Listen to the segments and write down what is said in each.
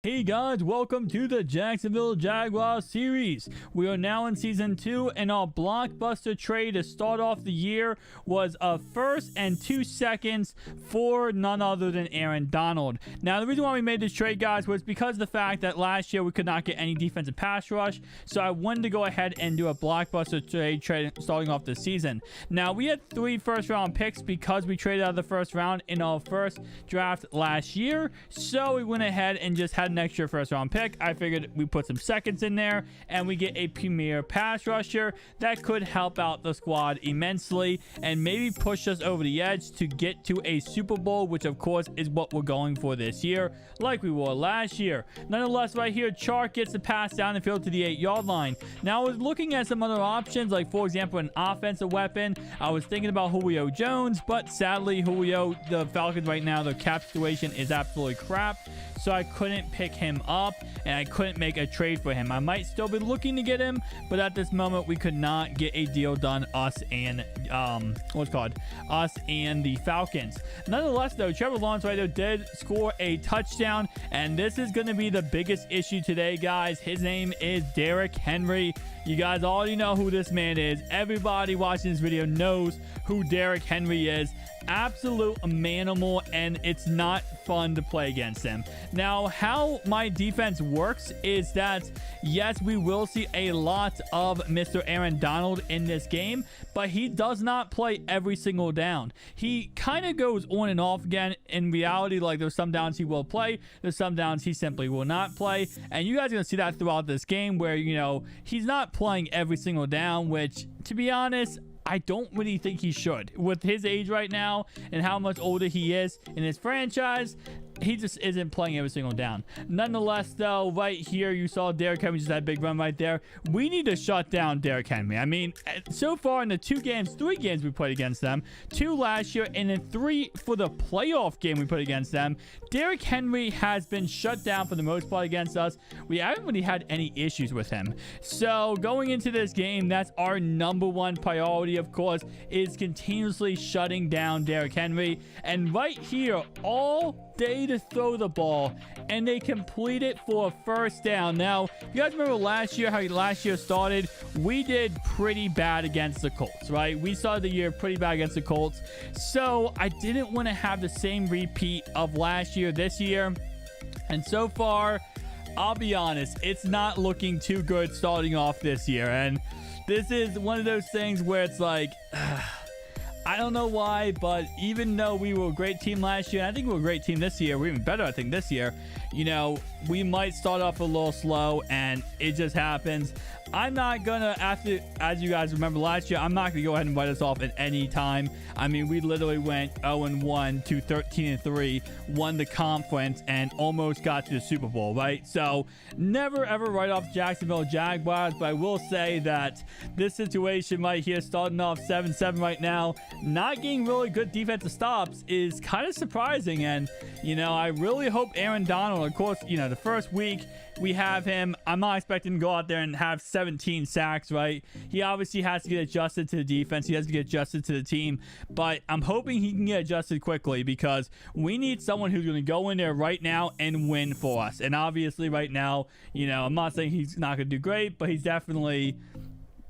Hey guys, welcome to the Jacksonville Jaguars series. We are now in season 2, and our blockbuster trade to start off the year was a first and 2 seconds for none other than Aaron Donald. Now, the reason why we made this trade, guys, was because of the fact that last year we could not get any defensive pass rush, so I wanted to go ahead and do a blockbuster trade starting off the season. Now, we had 3 first-round picks because we traded out of the first round in our first draft last year, so we went ahead and just had an extra first round pick. I figured we put some seconds in there and we get a premier pass rusher that could help out the squad immensely and maybe push us over the edge to get to a Super Bowl, which of course is what we're going for this year, like we were last year. Nonetheless, right here, Chark gets the pass down the field to the 8-yard line. Now, I was looking at some other options, like for example, an offensive weapon. I was thinking about Julio Jones, but sadly, Julio, the Falcons right now, the cap situation is absolutely crap, so I couldn't pick him up and I couldn't make a trade for him. I might still be looking to get him, but at this moment we could not get a deal done, us and the Falcons. Nonetheless, though, Trevor Lawrence right there did score a touchdown, and this is going to be the biggest issue today, guys. His name is Derrick Henry. You guys already know who this man is. Everybody watching this video knows who Derrick Henry is. Absolute manimal, and it's not fun to play against him. Now, how my defense works is that, yes, we will see a lot of Mr. Aaron Donald in this game, but he does not play every single down. He kind of goes on and off again. In reality, like, there's some downs he will play, there's some downs he simply will not play, and you guys are going to see that throughout this game where, you know, he's not playing every single down, which, to be honest, I don't really think he should. With his age right now and how much older he is in his franchise, he just isn't playing every single down. Nonetheless, though, right here, you saw Derrick Henry just that big run right there. We need to shut down Derrick Henry. I mean, so far in the 3 games we played against them, 2 last year, and then 3 for the playoff game we put against them, Derrick Henry has been shut down for the most part against us. We haven't really had any issues with him. So going into this game, that's our #1 priority, of course, is continuously shutting down Derrick Henry. And right here, all day to throw the ball, and they complete it for a first down. Now, you guys remember last year, how last year started? We did pretty bad against the Colts, right? We started the year pretty bad against the Colts. So I didn't want to have the same repeat of last year this year. And so far, I'll be honest, it's not looking too good starting off this year. And this is one of those things where it's like, I don't know why, but even though we were a great team last year, and I think we're a great team this year, we're even better, I think, this year, you know, we might start off a little slow, and it just happens. I'm not gonna, as you guys remember last year, I'm not gonna go ahead and write us off at any time. I mean, we literally went 0-1 to 13-3, won the conference, and almost got to the Super Bowl, right? So never ever write off Jacksonville Jaguars, but I will say that this situation right here, starting off 7-7 right now, not getting really good defensive stops is kind of surprising. And, you know, I really hope Aaron Donald, of course, you know, the first week we have him, I'm not expecting him to go out there and have 17 sacks, right? He obviously has to get adjusted to the defense. He has to get adjusted to the team, but I'm hoping he can get adjusted quickly because we need someone who's going to go in there right now and win for us. And obviously right now, you know, I'm not saying he's not going to do great, but he's definitely...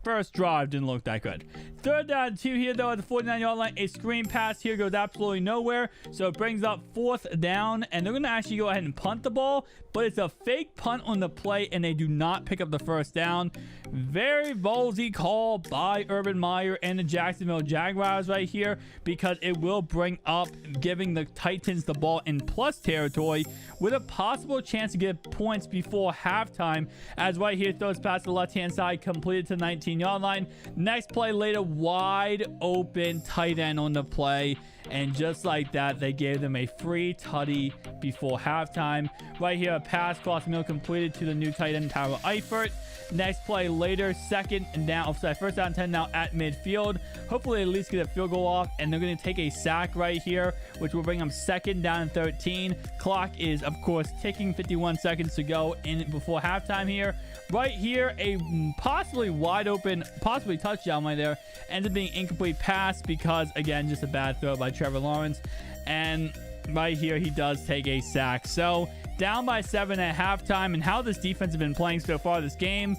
First drive didn't look that good. 3rd down 2 here, though, at the 49-yard line. A screen pass here goes absolutely nowhere. So it brings up 4th down. And they're going to actually go ahead and punt the ball. But it's a fake punt on the play, and they do not pick up the first down. Very ballsy call by Urban Meyer and the Jacksonville Jaguars right here, because it will bring up giving the Titans the ball in plus territory with a possible chance to get points before halftime. As right here, throws past the left-hand side, completed to 19-yard line. Next play later, wide open tight end on the play. And just like that, they gave them a free tutty before halftime. Right here, a pass cross middle completed to the new tight end, Tyler Eifert. Next play later, first down 10 now at midfield. Hopefully at least get a field goal off, and they're going to take a sack right here, which will bring them 2nd down and 13. Clock is, of course, ticking. 51 seconds to go in before halftime here. Right here, a possibly wide open, possibly touchdown right there. Ends up being incomplete pass because, again, just a bad throw by Trevor Lawrence. And right here, he does take a sack. So down by 7 at halftime, and how this defense has been playing so far this game,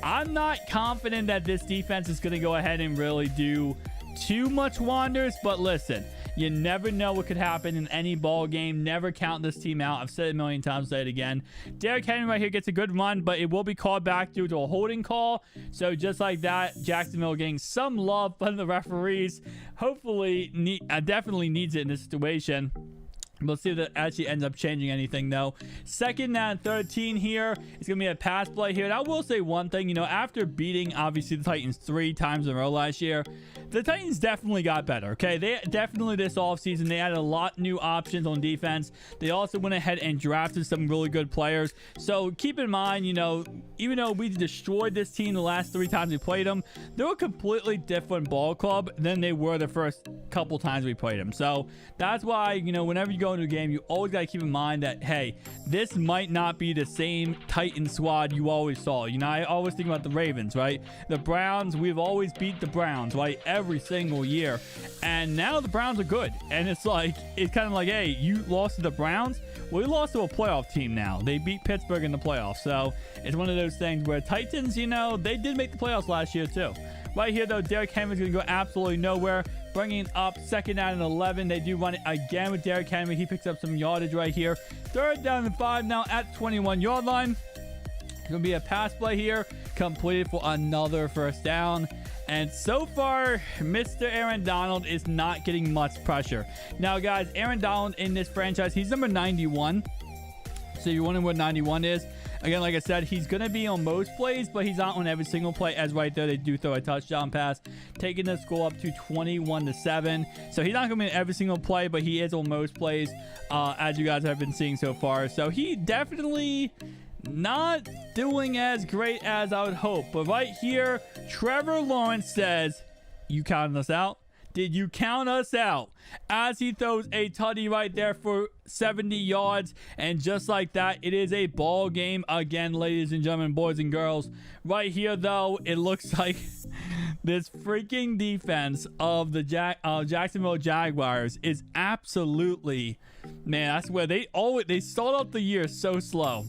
I'm not confident that this defense is going to go ahead and really do too much wonders. But listen, you never know what could happen in any ball game. Never count this team out. I've said it a million times, say it again. Derrick Henry right here gets a good run, but it will be called back due to a holding call. So just like that, Jacksonville getting some love from the referees. Hopefully, definitely needs it in this situation. We'll see if that actually ends up changing anything, though. 2nd and 13 here. It's going to be a pass play here. And I will say one thing, after beating, obviously, the Titans 3 times in a row last year, the Titans definitely got better, okay? They definitely this offseason, they added a lot new options on defense. They also went ahead and drafted some really good players. So keep in mind, even though we destroyed this team the last 3 times we played them, they're a completely different ball club than they were the first couple times we played them. So that's why, whenever you go into a game, you always got to keep in mind that, hey, this might not be the same Titan squad you always saw. I always think about the Ravens, right? The Browns, we've always beat the Browns, right? Every single year. And now the Browns are good. And it's kind of like, hey, you lost to the Browns? Well, we lost to a playoff team now. They beat Pittsburgh in the playoffs. So it's one of those things where Titans, they did make the playoffs last year too. Right here, though, Derrick Henry's going to go absolutely nowhere. Bringing up 2nd down and 11. They do run it again with Derrick Henry. He picks up some yardage right here. 3rd down and 5 now at 21-yard line. It's going to be a pass play here. Completed for another 1st down. And so far, Mr. Aaron Donald is not getting much pressure. Now, guys, Aaron Donald in this franchise, he's number 91. So you're wondering what 91 is. Again, like I said, he's going to be on most plays, but he's not on every single play. As right there, they do throw a touchdown pass, taking the score up to 21-7. So he's not going to be in every single play, but he is on most plays, as you guys have been seeing so far. So he definitely not doing as great as I would hope. But right here, Trevor Lawrence says, "You counting us out? Did you count us out?" As he throws a tutty right there for 70 yards. And just like that, it is a ball game again, ladies and gentlemen, boys and girls. Right here, though, it looks like this freaking defense of the Jacksonville Jaguars is absolutely, man, I swear, they start off the year so slow.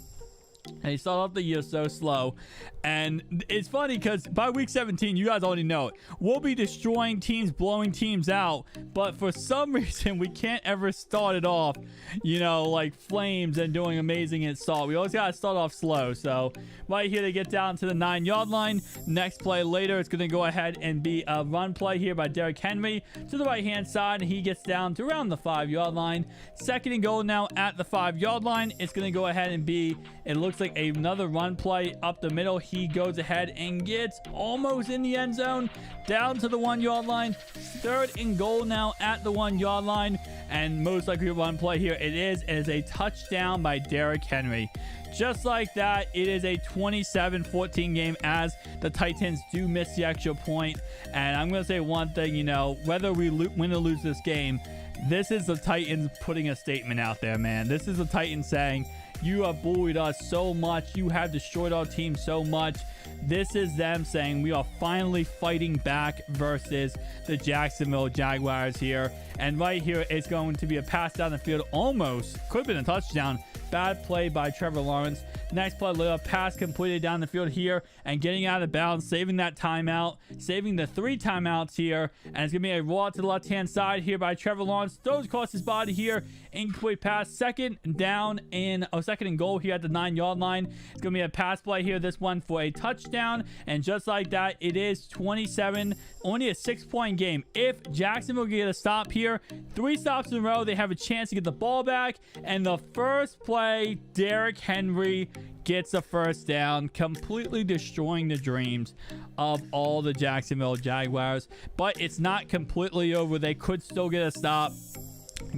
And it's funny because by week 17, you guys already know it. We'll be destroying teams, blowing teams out. But for some reason, we can't ever start it off, like flames and doing amazing at Salt. We always got to start off slow. So right here, they get down to the 9-yard line. Next play later, it's going to go ahead and be a run play here by Derrick Henry to the right-hand side. And he gets down to around the 5-yard line. 2nd and goal now at the 5-yard line. It's going to go ahead and be, it looks like another run play up the middle. He goes ahead and gets almost in the end zone, down to the 1-yard line. 3rd and goal now at the 1-yard line, and most likely a run play here. It is a touchdown by Derrick Henry. Just like that, it is a 27-14 game as the Titans do miss the extra point. And I'm going to say one thing, whether we win or lose this game, this is the Titans putting a statement out there, man. This is the Titans saying, "You have bullied us so much. You have destroyed our team so much." This is them saying we are finally fighting back versus the Jacksonville Jaguars here. And right here, it's going to be a pass down the field. Almost could have been a touchdown. Bad play by Trevor Lawrence. Next play, little pass completed down the field here and getting out of bounds, saving that timeout, saving the 3 timeouts here. And it's going to be a roll to the left-hand side here by Trevor Lawrence. Throws across his body here. Incomplete pass. 2nd and goal here at the 9-yard line. It's going to be a pass play here. This one for a touchdown. And just like that, it is 27. Only a 6-point game. If Jacksonville get a stop here, 3 stops in a row, they have a chance to get the ball back. And the first play, Derrick Henry gets a 1st down, completely destroying the dreams of all the Jacksonville Jaguars. But it's not completely over. They could still get a stop,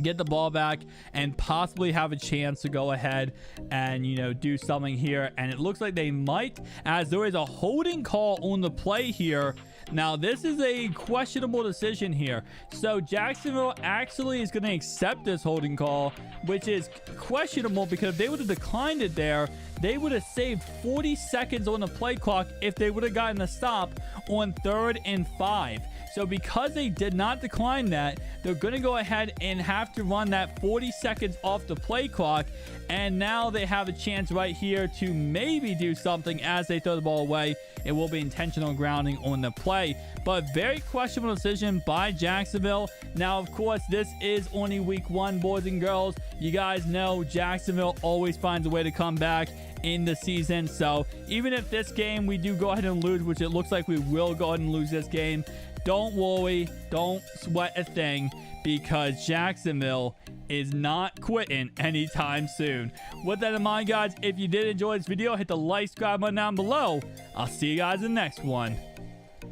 get the ball back, and possibly have a chance to go ahead and do something here. And it looks like they might, as there is a holding call on the play here. Now this is a questionable decision here, so Jacksonville actually is going to accept this holding call, which is questionable because if they would have declined it there, they would have saved 40 seconds on the play clock if they would have gotten a stop on 3rd and 5. So because they did not decline that, they're going to go ahead and have to run that 40 seconds off the play clock. And now they have a chance right here to maybe do something as they throw the ball away. It will be intentional grounding on the play. But very questionable decision by Jacksonville. Now, of course, this is only week 1, boys and girls. You guys know Jacksonville always finds a way to come back in the season. So even if this game we do go ahead and lose, which it looks like we will go ahead and lose this game, don't worry, don't sweat a thing, because Jacksonville is not quitting anytime soon. With that in mind, guys, if you did enjoy this video, hit the like, subscribe button down below. I'll see you guys in the next one.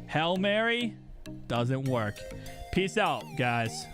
Hail Mary doesn't work. Peace out, guys.